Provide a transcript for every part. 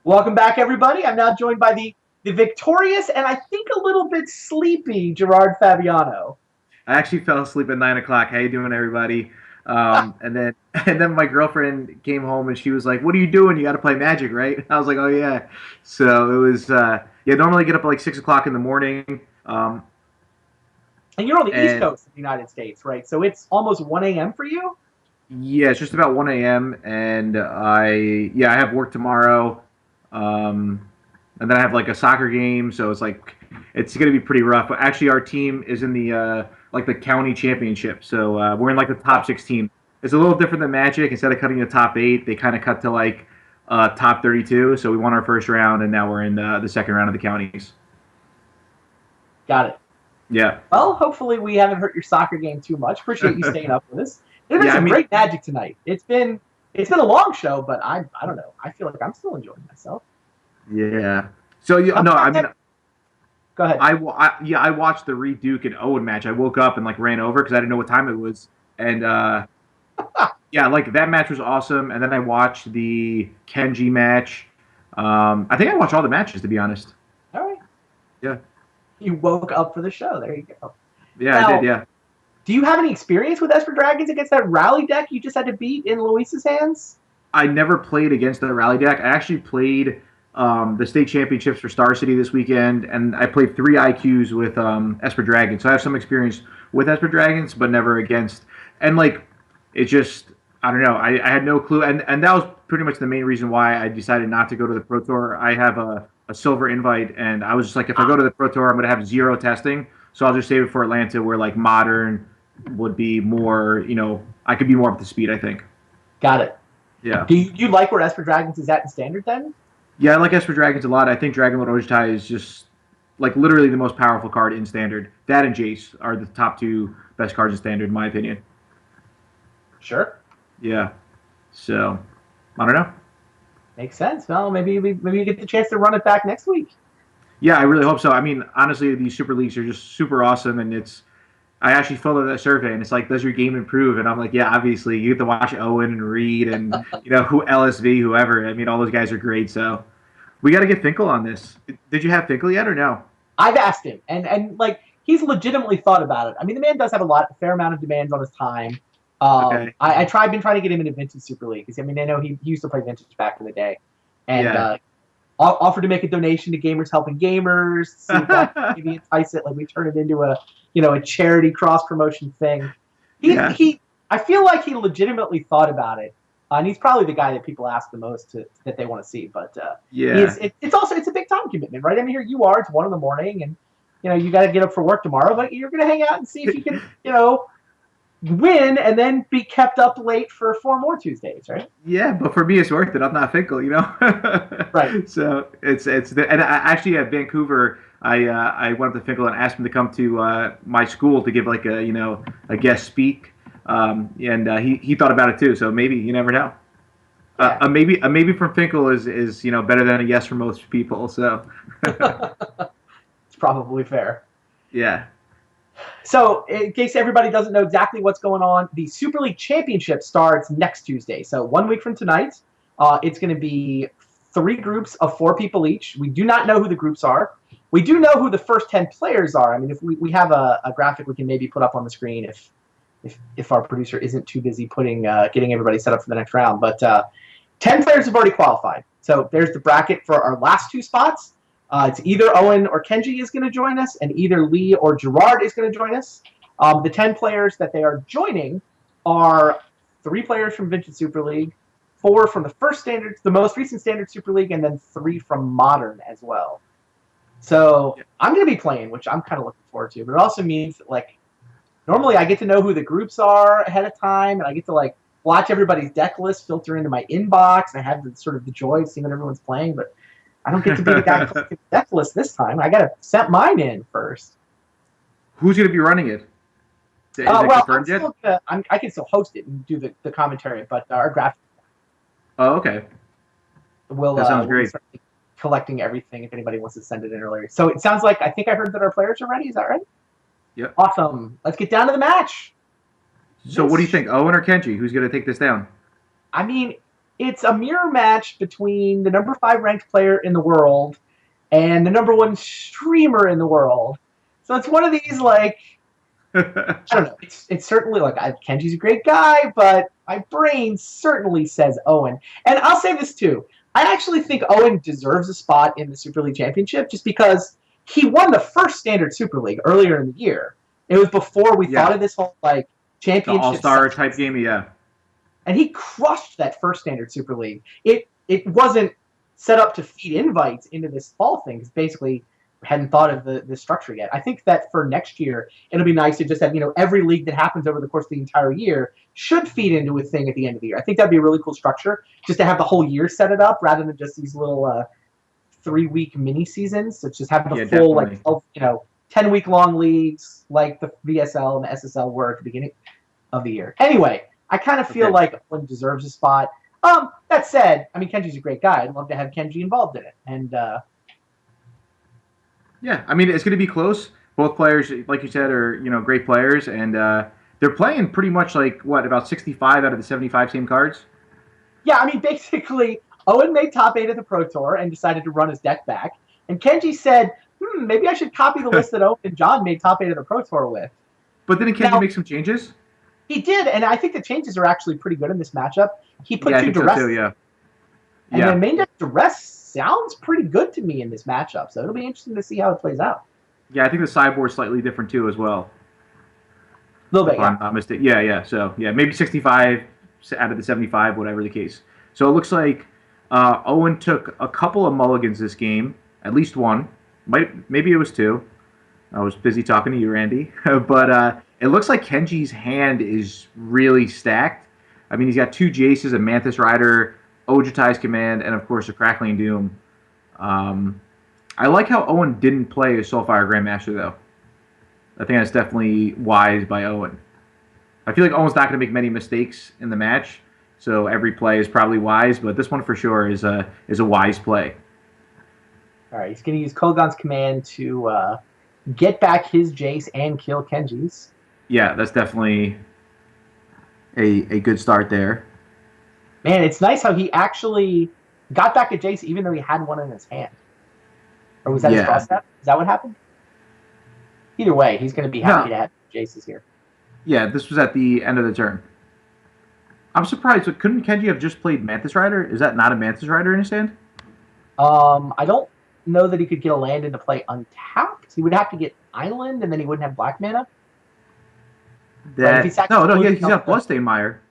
Welcome back, everybody. I'm now joined by the victorious and I think a little bit sleepy Gerard Fabiano. I actually fell asleep at 9 o'clock. How you doing, everybody? And then and then my girlfriend came home and she was like, "What are you doing? You got to play Magic, right?" I was like, "Oh yeah." So it was yeah. Normally get up at like 6 o'clock in the morning. And you're on the East And Coast of the United States, right? So it's almost 1 a.m. for you? yeah, it's just about 1 a.m. And I have work tomorrow. Um, and then I have like a soccer game, so it's gonna be pretty rough. But actually, our team is in the like the county championship, so we're in like the top 16. It's a little different than Magic. Instead of cutting the top eight, they kind of cut to like top 32. So we won our first round, and now we're in the second round of the counties. Got it. Yeah, Well, hopefully we haven't hurt your soccer game too much. Appreciate you staying up with us. There's been yeah. I some mean, great magic tonight. It's been a long show, but I don't know. I feel like I'm still enjoying myself. yeah. So I'm no, I not mean, that, Go ahead. I watched the Reed Duke and Owen match. I woke up and like ran over because I didn't know what time it was, and yeah, like that match was awesome. And then I watched the Kenji match. I think I watched all the matches to be honest. All right. Yeah, You woke up for the show. There you go. yeah, I did. Now, Yeah, do you have any experience with Esper Dragons against that rally deck you just had to beat in Luis's hands? I never played against the Rally deck. I actually played the state championships for Star City this weekend, and I played three IQs with Esper Dragons. So I have some experience with Esper Dragons, but never against. And like, it just I don't know. I had no clue, and that was pretty much the main reason why I decided not to go to the Pro Tour. I have a silver invite, and I was just like, if I go to the Pro Tour, I'm going to have zero testing. So I'll just save it for Atlanta, where like modern would be more. I could be more up to speed. I think. Got it. Yeah. Do you like where Esper Dragons is at in standard then? Yeah, I like Esper Dragons a lot. I think Dragon Lord Ojutai is just like literally the most powerful card in standard. That and Jace are the top two best cards in standard, in my opinion. Sure. Yeah. So I don't know. Makes sense. Well, maybe you get the chance to run it back next week. Yeah, I really hope so. I mean, honestly, these super leagues are just super awesome, and it's. I actually filled out that survey, and it's like, does your game improve? And I'm like, yeah, obviously, you get to watch Owen and Reed, and who LSV, whoever. I mean, all those guys are great. So we got to get Finkel on this. Did you have Finkel yet, or no? I've asked him, and like he's legitimately thought about it. I mean, the man does have a fair amount of demands on his time. Okay. Been trying to get him into Vintage Super League because I mean, I know he used to play Vintage back in the day, and Yeah. offered to make a donation to Gamers Helping Gamers, see if that maybe entice it. Like we turn it into a charity cross promotion thing. Yeah. He I feel like he legitimately thought about it, and he's probably the guy that people ask the most that they want to see. But Yeah. it's a big time commitment, right? I mean, here you are, it's 1 in the morning, and you got to get up for work tomorrow, but you're gonna hang out and see if you can win and then be kept up late for 4 more Tuesdays, right? Yeah, but for me, it's worth it. I'm not Finkel. Right. So and I, actually at Vancouver, I went up to Finkel and asked him to come to my school to give like a guest speak, and he thought about it too. So maybe you never know. Yeah. A maybe from Finkel is better than a yes for most people. So It's probably fair. yeah, So, in case everybody doesn't know exactly what's going on, the Super League Championship starts next Tuesday. So, 1 week from tonight, it's going to be 3 groups of 4 people each. We do not know who the groups are. We do know who the first 10 players are. I mean, if we have a graphic we can maybe put up on the screen if our producer isn't too busy getting everybody set up for the next round. But 10 players have already qualified. So, there's the bracket for our last 2 spots. It's either Owen or Kenji is going to join us, and either Lee or Gerard is going to join us. The 10 players that they are joining are 3 players from Vintage Super League, 4 from the most recent Standard Super League, and then 3 from Modern as well. So I'm going to be playing, which I'm kind of looking forward to. But it also means that, like, normally I get to know who the groups are ahead of time, and I get to like watch everybody's deck list filter into my inbox, and I have the joy of seeing what everyone's playing, but I don't get to be the guy collecting the deck list this time. I got to set mine in first. who's going to be running it? Is it Well, confirmed yet? I can still host it and do the commentary, but our graphic Oh, okay. That sounds will great. start collecting everything if anybody wants to send it in earlier. So it sounds like I think I heard that our players are ready. Is that right? Yep. Awesome. Let's get down to the match. So what do you think, Owen or Kenji? Who's going to take this down? I mean, it's a mirror match between the number 5 ranked player in the world and the number 1 streamer in the world. So it's one of these like I don't know. It's certainly like Kenji's a great guy, but my brain certainly says Owen. And I'll say this too. I actually think Owen deserves a spot in the Super League Championship just because he won the first Standard Super League earlier in the year. It was before we thought of this whole like The championship All-Star type game, yeah. and he crushed that first Standard Super League. It wasn't set up to feed invites into this fall thing because basically hadn't thought of the structure yet. I think that for next year it'll be nice to just have every league that happens over the course of the entire year should feed into a thing at the end of the year. I think that'd be a really cool structure just to have the whole year set it up rather than just these little 3-week mini seasons. So just have the full definitely. 10-week long leagues like the VSL and the SSL were at the beginning of the year. Anyway, I kind of feel like Owen deserves a spot. That said, I mean, Kenji's a great guy. I'd love to have Kenji involved in it. And yeah, I mean, it's going to be close. Both players, like you said, are great players, and they're playing pretty much like about 65 out of the 75 same cards. yeah, I mean, basically, Owen made top 8 of the Pro Tour and decided to run his deck back. And Kenji said, maybe I should copy the list that Owen and John made top 8 of the Pro Tour with. But didn't Kenji make some changes? He did, and I think the changes are actually pretty good in this matchup. He put 2 duress. So too, yeah. And then main deck duress sounds pretty good to me in this matchup, so it'll be interesting to see how it plays out. Yeah, I think the sideboard's slightly different too as well. A little bit, I'm not mistaken. Yeah. So, yeah, maybe 65 out of the 75, whatever the case. So it looks like Owen took a couple of mulligans this game, at least one. Maybe it was 2. I was busy talking to you, Randy. But it looks like Kenji's hand is really stacked. I mean, he's got 2 Jaces, a Mantis Rider, Ojutai's Command, and of course a Crackling Doom. I like how Owen didn't play a Soulfire Grandmaster, though. I think that's definitely wise by Owen. I feel like Owen's not going to make many mistakes in the match, so every play is probably wise, but this one for sure is a wise play. All right, he's going to use Kolaghan's Command to get back his Jace and kill Kenji's. Yeah, that's definitely a good start there. Man, it's nice how he actually got back a Jace even though he had one in his hand. Or was that his cross step? Is that what happened? Either way, he's going to be happy to have Jaces here. Yeah, this was at the end of the turn. I'm surprised. Couldn't Kenji have just played Mantis Rider? Is that not a Mantis Rider in his hand? I don't know that he could get a land into play untapped. He would have to get Island, and then he wouldn't have black mana. He's got Bloodstained Mire.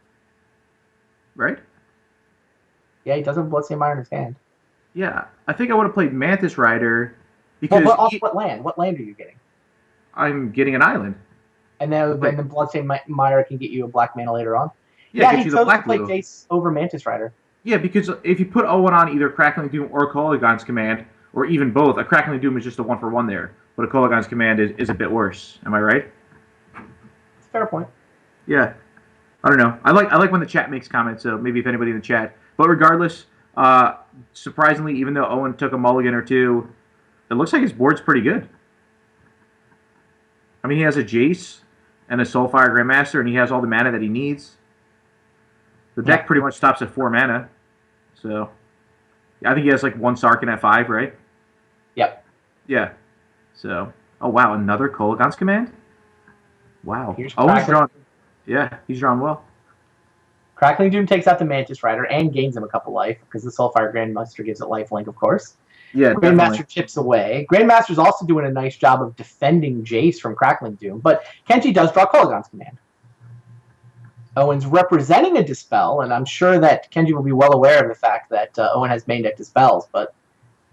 Right? Yeah, he does have Bloodstained Mire in his hand. Yeah, I think I would have played Mantis Rider because. What land? What land are you getting? I'm getting an island. And then Bloodstained Mire can get you a black mana later on. Yeah, he chose to play Jace over Mantis Rider. Yeah, because if you put Owen on either Crackling Doom or Kolaghan's Command, or even both, a Crackling Doom is just a 1-for-1 there, but a Kolaghan's Command is a bit worse. Am I right? It's a fair point. Yeah. I don't know. I like when the chat makes comments, so maybe if anybody in the chat. But regardless, surprisingly, even though Owen took a mulligan or 2, it looks like his board's pretty good. I mean, he has a Jace and a Soulfire Grandmaster, and he has all the mana that he needs. The deck pretty much stops at 4 mana. So, I think he has like 1 Sarkhan at 5, right? Yep. Yeah. So, oh wow, another Kolaghan's Command? Wow. He's drawn. Yeah, he's drawn well. Crackling Doom takes out the Mantis Rider and gains him a couple life because the Soulfire Grandmaster gives it lifelink, of course. Yeah, Grandmaster definitely. chips away. Grandmaster's also doing a nice job of defending Jace from Crackling Doom, but Kenji does draw Kolaghan's Command. Owen's representing a Dispel, and I'm sure that Kenji will be well aware of the fact that Owen has main deck Dispels, but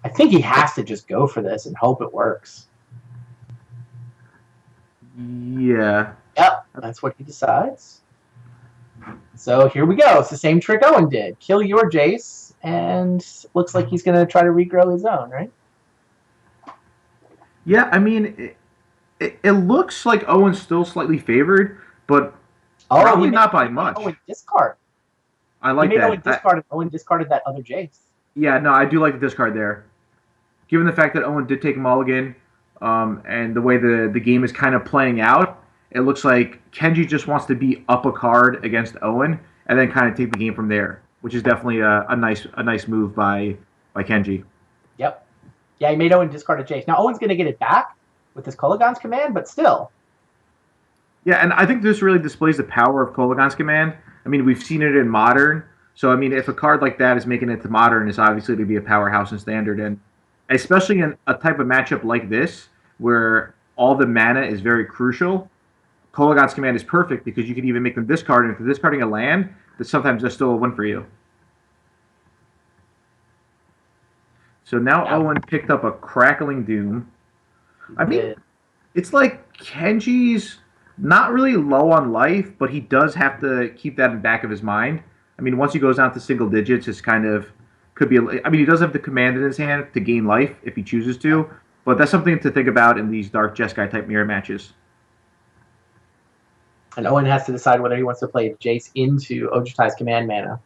I think he has to just go for this and hope it works. Yeah. Yep, that's what he decides. So here we go. It's the same trick Owen did. Kill your Jace, and looks like he's going to try to regrow his own, right? Yeah, I mean, it looks like Owen's still slightly favored, but probably not by much. Owen discard. I like that. Owen discarded that other Jace. Yeah, no, I do like the discard there. Given the fact that Owen did take a mulligan, and the way the game is kind of playing out, it looks like Kenji just wants to be up a card against Owen and then kind of take the game from there. which is definitely a nice move by Kenji. Yep. Yeah, he made Owen discard a Jace. Now Owen's going to get it back with his Kolaghan's command, but still. Yeah, and I think this really displays the power of Kolaghan's command. I mean, we've seen it in Modern. So, I mean, if a card like that is making it to Modern, it's obviously to be a powerhouse in Standard. And especially in a type of matchup like this, where all the mana is very crucial, Kolaghan's command is perfect because you can even make them discard. And if they're discarding a land, that sometimes that's still a win for you. So now Owen picked up a Crackling Doom. I mean, it's like Kenji's not really low on life, but he does have to keep that in the back of his mind. I mean, once he goes down to single digits, it's kind of could be. I mean, he does have the command in his hand to gain life if he chooses to, but that's something to think about in these Dark Jeskai type mirror matches. And Owen has to decide whether he wants to play Jace into Ojutai's command mana.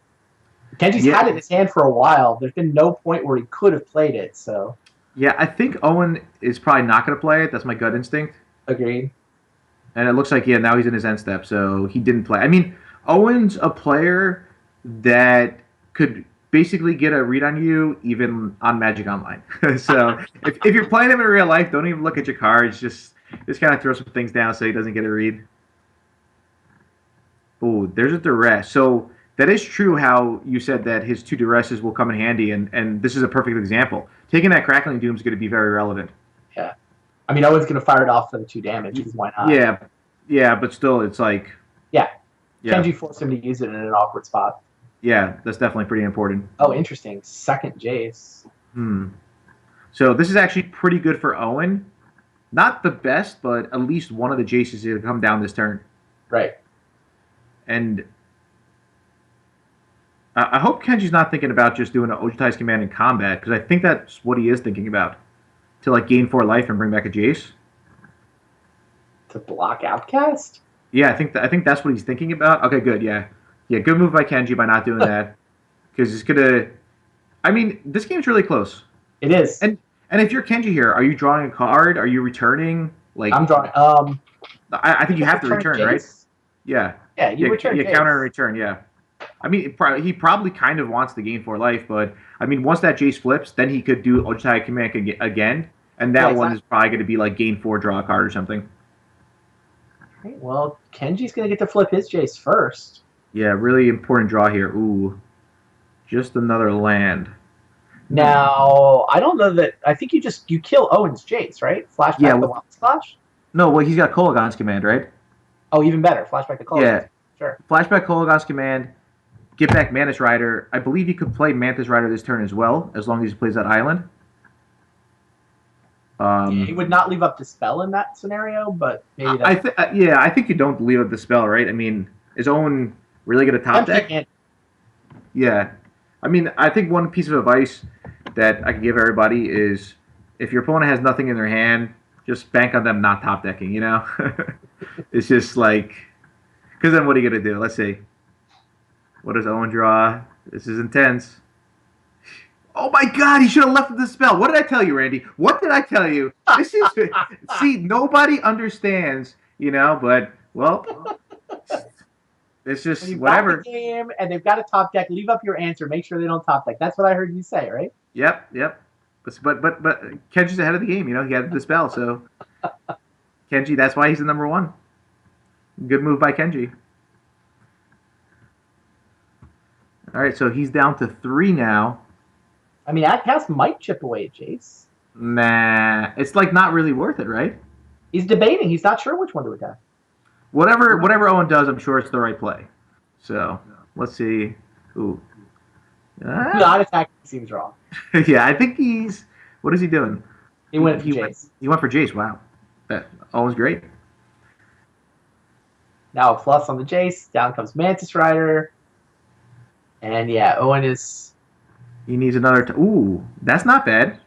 Kenji's had it in his hand for a while. There's been no point where he could have played it, so. Yeah, I think Owen is probably not going to play it. That's my gut instinct. Agreed. And it looks like, now he's in his end step, so he didn't play. I mean, Owen's a player that could basically get a read on you even on Magic Online. So if you're playing him in real life, don't even look at your cards. Just kind of throw some things down so he doesn't get a read. Oh, there's a duress. So that is true how you said that his 2 duresses will come in handy, and this is a perfect example. Taking that Crackling Doom is going to be very relevant. Yeah. I mean, Owen's going to fire it off for the 2 damage, because why not? Yeah, but still, it's like... Yeah. Kenji forced him to use it in an awkward spot. Yeah, that's definitely pretty important. Oh, interesting. Second Jace. So this is actually pretty good for Owen. Not the best, but at least one of the Jaces is going to come down this turn. Right. And I hope Kenji's not thinking about just doing an Ojutai's command in combat, because I think that's what he is thinking about. To like gain 4 life and bring back a Jace. To block Outcast? Yeah, I think that's what he's thinking about. Okay, good, yeah. Yeah, good move by Kenji by not doing that. Because it's gonna... I mean, this game's really close. It is. And if you're Kenji here, are you drawing a card? Are you returning? Like I'm drawing... I think you have to return, Jace. Right? Yeah. Yeah, you return Jace. Counter and return, yeah. I mean, he probably kind of wants to gain 4 life, but I mean, once that Jace flips, then he could do Ojutai command again, and that one is probably going to be like gain 4, draw a card or something. Right, well, Kenji's going to get to flip his Jace first. Yeah, really important draw here. Ooh, just another land. Now, I don't know that. I think you kill Owen's Jace, right? Flashback the Wild Slash? No, well, he's got Kolaghan's command, right? Oh, even better. Flashback the Kolaghan's. Yeah. Sure. Flashback Kolaghan's command. Get back Mantis Rider. I believe he could play Mantis Rider this turn as well, as long as he plays that island. He would not leave up Dispel in that scenario, but maybe that's... I think you don't leave up Dispel, right? I mean, is Owen really going to top deck? Yeah. I mean, I think one piece of advice that I can give everybody is if your opponent has nothing in their hand, just bank on them not top decking, you know? It's just like... Because then what are you going to do? Let's see. What does Owen draw? This is intense. Oh my God, he should have left the spell. What did I tell you, Randy? What did I tell you? This is... See, nobody understands, you know, but, well... It's just whatever. Got the game, and they've got a top deck. Leave up your answer. Make sure they don't top deck. That's what I heard you say, right? Yep. But Kenji's ahead of the game. You know, he had the spell, so Kenji. That's why he's the number 1. Good move by Kenji. All right, so he's down to 3 now. I mean, Outcast might chip away at Jace. Nah, it's like not really worth it, right? He's debating. He's not sure which one to attack. Whatever Owen does, I'm sure it's the right play. So let's see. Ooh, not attacking seems wrong. Yeah, I think he's. What is he doing? He went for Jace. He went for Jace. Wow, that Owen's great. Now a plus on the Jace. Down comes Mantis Rider. And yeah, Owen is... He needs another... Ooh, that's not bad.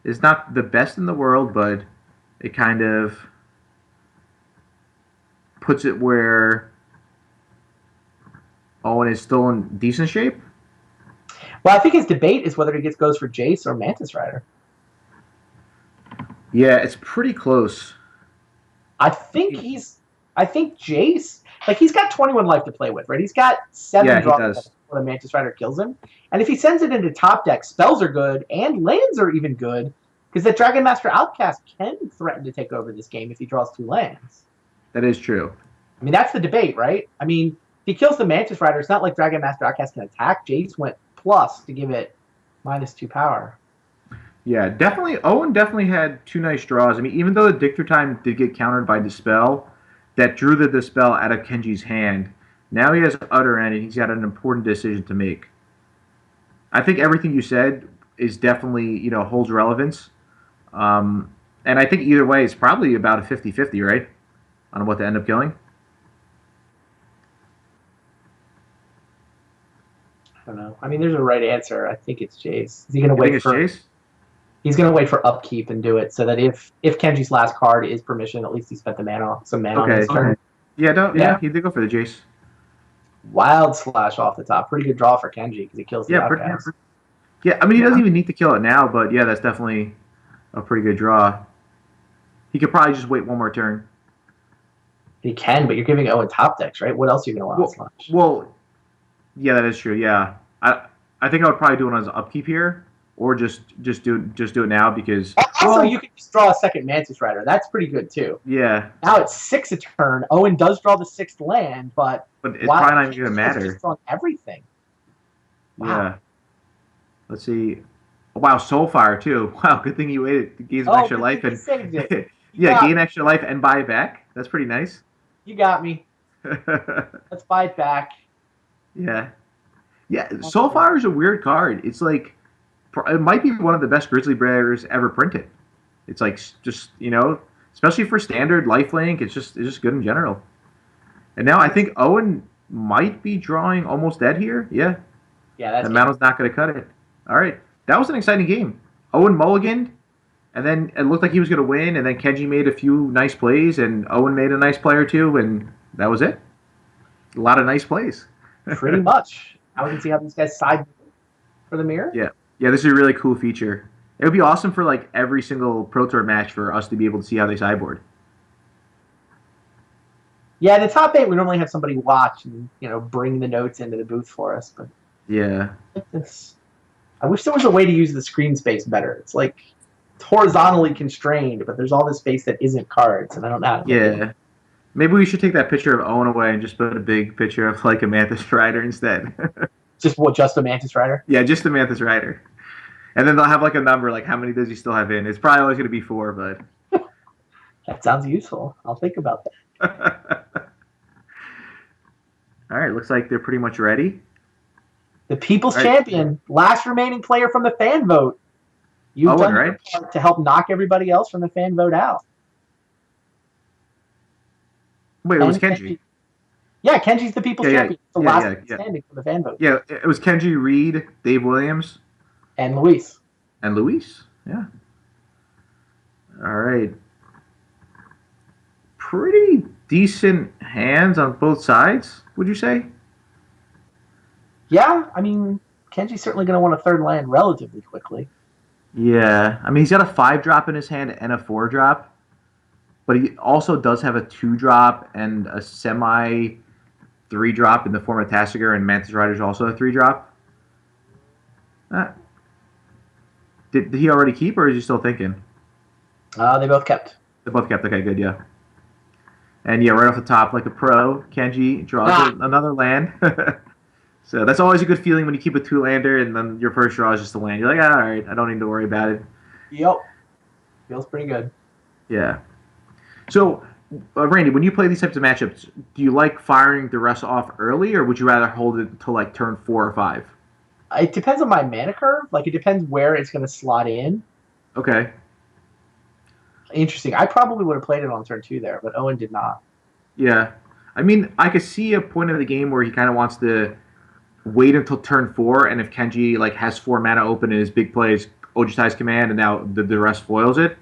It's not the best in the world, but it kind of puts it where Owen is still in decent shape. Well, I think his debate is whether he goes for Jace or Mantis Rider. Yeah, it's pretty close. I think Jace... Like, he's got 21 life to play with, right? He's got 7 draws. He does. before the Mantis Rider kills him. And if he sends it into top deck, spells are good and lands are even good because the Dragon Master Outcast can threaten to take over this game if he draws 2 lands. That is true. I mean, that's the debate, right? I mean, if he kills the Mantis Rider, it's not like Dragon Master Outcast can attack. Jace went plus to give it -2 power. Yeah, definitely. Owen definitely had 2 nice draws. I mean, even though the Dictor Time did get countered by Dispel, that drew the Dispel out of Kenji's hand. Now he has Utter End, and he's got an important decision to make. I think everything you said is definitely, holds relevance. And I think either way, it's probably about a 50-50, right? On what to end up killing. I don't know. I mean, there's a right answer. I think it's Jace. Is he going to wait for Jace? He's going to wait for upkeep and do it so that if Kenji's last card is permission, at least he spent some mana on his turn. Yeah, he did go for the Jace. Wild Slash off the top. Pretty good draw for Kenji because he kills the Outcast. Yeah, I mean, he doesn't even need to kill it now, but yeah, that's definitely a pretty good draw. He could probably just wait one more turn. He can, but you're giving Owen top decks, right? What else are you going to want Slash? Well, yeah, that is true, yeah. I think I would probably do it as upkeep here, or just do it now because... Also, you can just draw a second Mantis Rider. That's pretty good, too. Yeah. Now it's 6 a turn. Owen does draw the 6th land, but it's probably not even going to matter. Just drawing everything. Wow. Yeah. Let's see. Wow, Soulfire, too. Wow, good thing you waited to gain some extra life. And saved it. gain extra life and buy it back. That's pretty nice. You got me. Let's buy it back. Yeah. Yeah, Soulfire is a weird card. It's like... It might be one of the best Grizzly Bears ever printed. It's like just especially for standard lifelink. It's just good in general. And now I think Owen might be drawing almost dead here. Yeah. Yeah, that's. The Mano's not going to cut it. All right, that was an exciting game. Owen mulliganed, and then it looked like he was going to win. And then Kenji made a few nice plays, and Owen made a nice play or two, and that was it. A lot of nice plays. Pretty much. Now we can see how these guys side for the mirror. Yeah. Yeah, this is a really cool feature. It would be awesome for like every single Pro Tour match for us to be able to see how they sideboard. Yeah, the top 8 we normally have somebody watch and bring the notes into the booth for us, but yeah, I wish there was a way to use the screen space better. It's like it's horizontally constrained, but there's all this space that isn't cards, and I don't know. Yeah, maybe we should take that picture of Owen away and just put a big picture of like a Mantis Rider instead. Just a Mantis Rider? Yeah, just the Mantis Rider. And then they'll have like a number, like how many does he still have in? It's probably always going to be 4, but... That sounds useful. I'll think about that. All right, looks like they're pretty much ready. The People's Champion, last remaining player from the fan vote. You've done your part to help knock everybody else from the fan vote out. Wait, it was Kenji. Yeah, Kenji's the People's Champion. The last standing for the fan vote. Yeah, it was Kenji, Reed, Dave Williams. And Luis. Yeah. All right. Pretty decent hands on both sides, would you say? Yeah, I mean, Kenji's certainly going to want a 3rd land relatively quickly. Yeah, I mean, he's got a 5-drop in his hand and a 4-drop. But he also does have a 2-drop and a semi... 3-drop in the form of Tasigur, and Mantis Rider's also a 3-drop. Did he already keep, or is he still thinking? They both kept. They both kept. Okay, good, yeah. And yeah, right off the top, like a pro, Kenji draws another land. So that's always a good feeling when you keep a 2-lander, and then your first draw is just a land. You're like, all right, I don't need to worry about it. Yep. Feels pretty good. Yeah. So... Randy, when you play these types of matchups, do you like firing the rest off early, or would you rather hold it until like turn 4 or 5? It depends on my mana curve. Like, it depends where it's going to slot in. Okay. Interesting. I probably would have played it on turn 2 there, but Owen did not. Yeah. I mean, I could see a point of the game where he kind of wants to wait until turn 4, and if Kenji like has 4 mana open in his big plays, Ojutai's command, and now the rest foils it.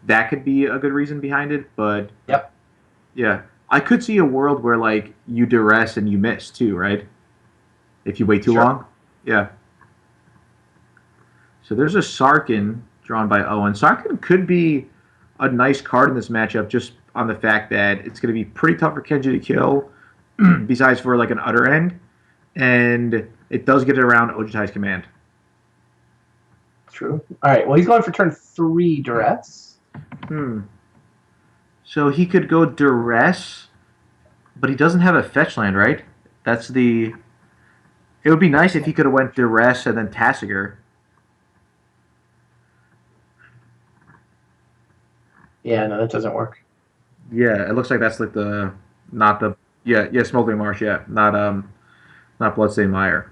That could be a good reason behind it, but yep, yeah, I could see a world where like you duress and you miss too, right? If you wait too long, yeah. So there's a Sarkhan drawn by Owen. Sarkhan could be a nice card in this matchup, just on the fact that it's going to be pretty tough for Kenji to kill, besides for like an Utter End, and it does get it around Ojutai's command. True. All right. Well, he's going for turn 3 duress. So he could go duress, but he doesn't have a fetch land, right? That's the. It would be nice if he could have went duress and then Tasigur. Yeah, no, that doesn't work. Yeah, it looks like that's like not the Smoldering Marsh, not Bloodstained Mire.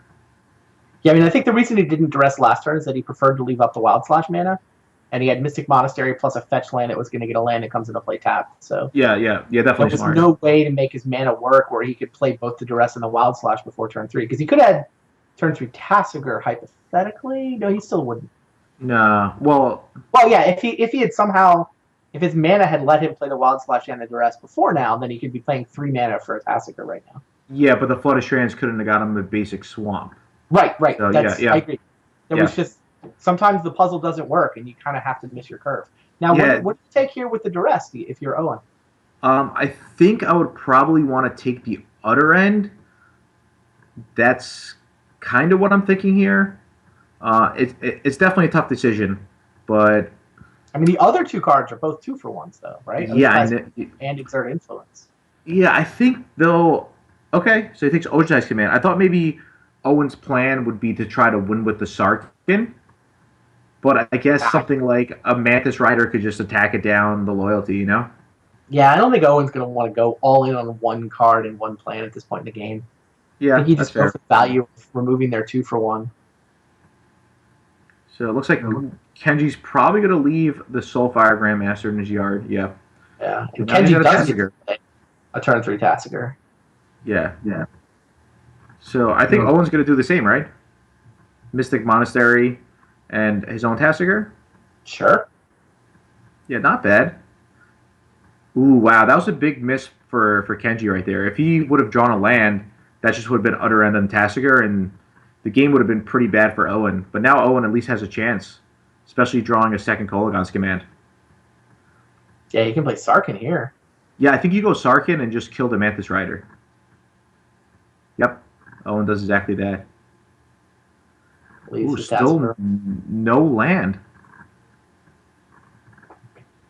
Yeah, I mean, I think the reason he didn't duress last turn is that he preferred to leave up the Wild Slash mana, and he had Mystic Monastery plus a fetch land. It was going to get a land that comes into play tapped. So Yeah, there definitely was smart. no way to make his mana work where he could play both the duress and the Wild Slash before turn 3, because he could have had turn 3 Tasigur hypothetically. No, he still wouldn't. Nah, well, Yeah, if he had somehow, if his mana had let him play the Wild Slash and the duress before now, then he could be playing 3 mana for a Tasigur right now. yeah, but the Flood of Strands couldn't have got him a basic swamp. Right. So, I agree. There was just sometimes the puzzle doesn't work, and you kind of have to miss your curve. Now, what do you take here with the duress if you're Owen? I think I would probably want to take the other end. That's kind of what I'm thinking here. It's definitely a tough decision, but I mean, the other 2 cards are both 2-for-1s, though, right? And Exert Influence. Yeah, I think though. Okay, so he takes Ojutai's command. I thought maybe Owen's plan would be to try to win with the Sarkin, but I guess something like a Mantis Rider could just attack it down the loyalty, you know? Yeah, I don't think Owen's going to want to go all in on one card and one plan at this point in the game. Yeah, I think he just feels the value of removing their 2-for-1. So it looks like Kenji's probably going to leave the Soulfire Grandmaster in his yard. Yeah. Yeah, and Kenji does get a turn 3 Tasigur. Yeah. So I think Owen's going to do the same, right? Mystic Monastery and his own Tasigur? Sure. Yeah, not bad. Ooh, wow, that was a big miss for Kenji right there. If he would have drawn a land, that just would have been utter end on Tasigur, and the game would have been pretty bad for Owen. But now Owen at least has a chance, especially drawing a second Kolaghan's command. Yeah, you can play Sarkin here. Yeah, I think you go Sarkin and just kill the Mantis Rider. Yep, Owen does exactly that. Ooh, still no land.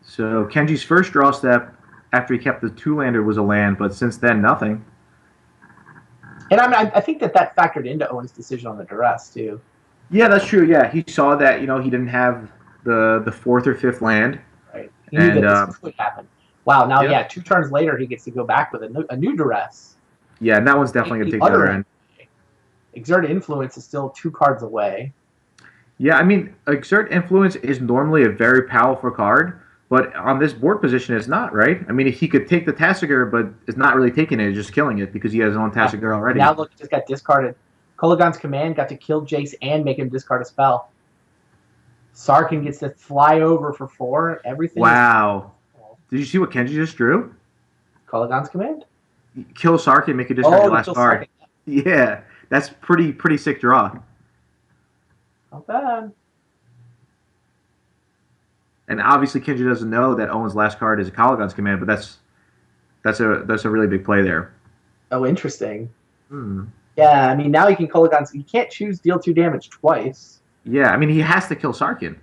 So Kenji's first draw step after he kept the 2-lander was a land, but since then, nothing. And I think that factored into Owen's decision on the duress, too. Yeah, that's true. Yeah, he saw that, he didn't have the 4th or 5th land. Right. He knew that this would happen. Wow, now, 2 turns later, he gets to go back with a new duress. Yeah, and that one's definitely going to take the other end. Exert Influence is still 2 cards away. Yeah, I mean, Exert Influence is normally a very powerful card, but on this board position, it's not, right? I mean, he could take the Tasigur, but it's not really taking it, it's just killing it because he has his own Tasigur already. Now look, he just got discarded. Kolaghan's command got to kill Jace and make him discard a spell. Sarkin gets to fly over for 4. Everything. Wow. Did you see what Kenji just drew? Kolaghan's command? Kill Sarkin, make a discard your last card. Sarkin. Yeah, that's pretty sick draw. Not bad. And obviously Kenji doesn't know that Owen's last card is a Kolaghan's command, but that's a really big play there. Oh, interesting. Yeah, I mean now he can Kolaghan's. He can't choose deal 2 damage twice. Yeah, I mean he has to kill Sarkin.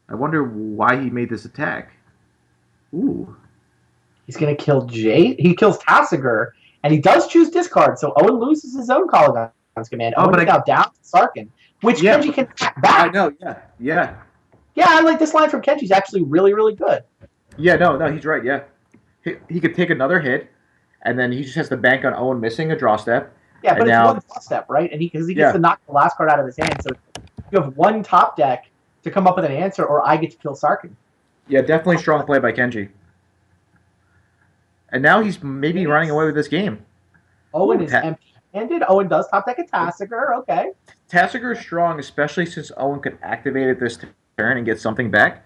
I wonder why he made this attack. Ooh. He's gonna kill Jay. He kills Tasigur, and he does choose discard. So Owen loses his own Kolaghan's command. Owen is now down to Sarkin, which Kenji can attack back. I know. Yeah. Yeah, I like this line from Kenji's actually really, really good. Yeah, no, he's right. Yeah, he could take another hit, and then he just has to bank on Owen missing a draw step. Yeah, but it's one draw step, right? And because he gets to knock the last card out of his hand, so you have one top deck to come up with an answer, or I get to kill Sarkin. Yeah, definitely strong play by Kenji. And now he's maybe running away with this game. Owen is empty-handed. Owen does top deck a Tasigur. Okay. Tasigur is strong, especially since Owen could activate it this turn and get something back.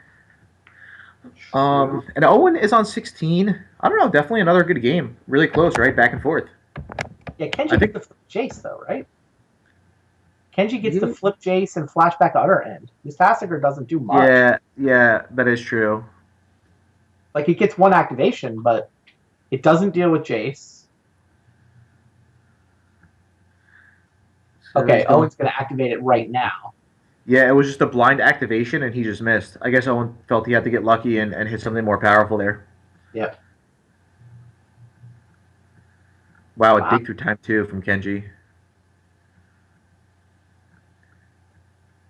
And Owen is on 16. I don't know. Definitely another good game. Really close, right? Back and forth. Yeah, Kenji gets to flip Jace, though, right? Kenji gets to flip Jace and flashback to other end. This Tasigur doesn't do much. Yeah, that is true. Like, he gets one activation, but it doesn't deal with Jace. So Okay, he's going. Owen's going to activate it right now. Yeah, it was just a blind activation, and he just missed. I guess Owen felt he had to get lucky and hit something more powerful there. Yep. Wow, a Wow. dig through time too from Kenji.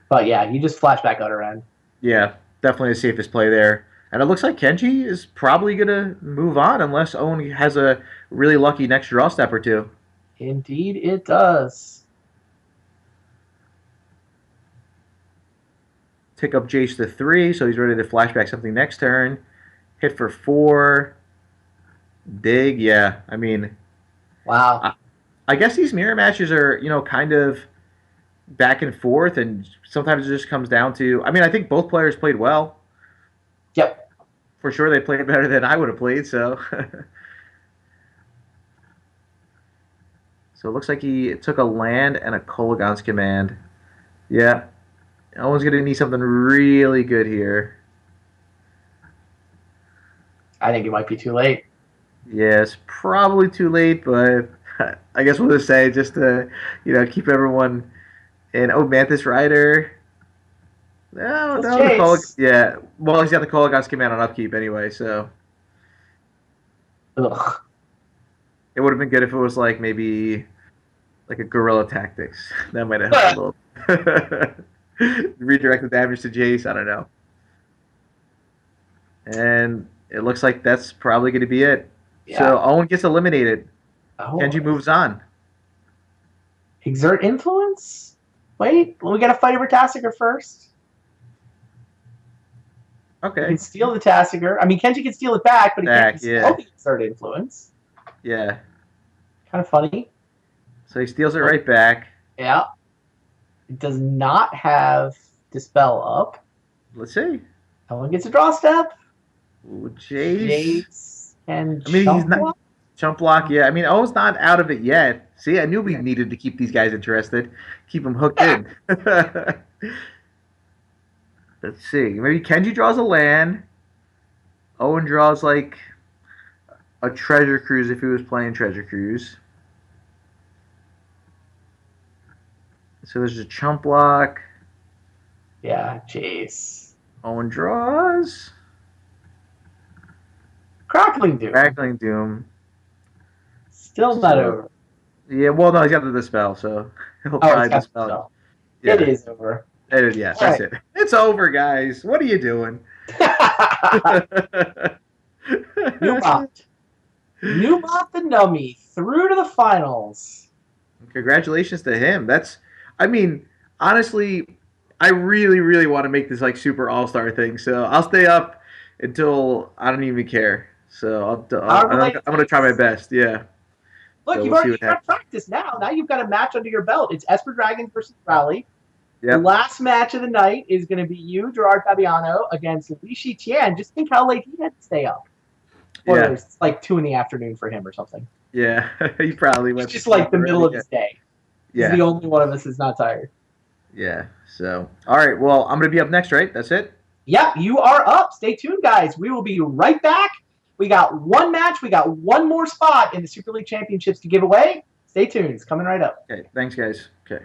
But yeah, you just flashback other end. Yeah, definitely the safest play there. And it looks like Kenji is probably going to move on unless Owen has a really lucky next draw step or two. Indeed, it does. Tick up Jace to 3, so he's ready to flashback something next turn. Hit for 4. Dig, yeah. I mean, Wow. I guess these mirror matches are, kind of back and forth, and sometimes it just comes down to. I mean, I think both players played well. Yep. For sure, they played better than I would have played. So, so it looks like he took a land and a Kolaghan's command. Yeah, Owen's gonna need something really good here. I think it might be too late. Yeah, it's probably too late, but I guess we'll just say just to keep everyone in. Oh, Mantis Rider. No, Let's no, the chase. yeah. Well, he's got the Kolaghan's command on upkeep anyway, so Ugh. it would have been good if it was like maybe like a guerrilla tactics. That might have helped a little. Redirect the damage to Jace. I don't know. And it looks like that's probably going to be it. Yeah. So Owen gets eliminated. Oh. Kenji moves on. Exert influence? Wait, we got to fight over Tassiger first. Okay. You can steal the Tassiger. I mean, Kenji can steal it back, but he can't exert influence. Yeah. Kind of funny. So he steals it right back. Yeah. It does not have Dispel up. Let's see. Owen gets a draw step. Ooh, Jace. And I mean, he's not chump block. Yeah, I mean, Owen's not out of it yet. See, I knew we needed to keep these guys interested, keep them hooked in. Let's see. Maybe Kenji draws a land. Owen draws like a Treasure Cruise if he was playing Treasure Cruise. So there's a chump block. Yeah, Jace. Owen draws. Crackling Doom. Crackling Doom. Still not over. Yeah, well, no, he's got the Dispel, so he'll probably Dispel. Yeah. It is over. It is, yes, that's it. It's over, guys. What are you doing? Newbot the Nummy through to the finals. Congratulations to him. I mean, honestly, I really, really want to make this like super all-star thing. So I'll stay up until I don't even care. So I'm going to try my best. Yeah. Look, so you've already got practice now. Now you've got a match under your belt. It's Esper Dragons versus Rally. Yep. The last match of the night is going to be you, Gerard Fabiano, against Li Shiqian. Just think how late he had to stay up. Or it's like 2 p.m. for him or something. Yeah, he probably went. It's just like the middle of his day. Yeah. He's the only one of us that's not tired. Yeah, so. All right, well, I'm going to be up next, right? That's it? Yep, you are up. Stay tuned, guys. We will be right back. We got one match. We got one more spot in the Super League Championships to give away. Stay tuned. It's coming right up. Okay, thanks, guys. Okay.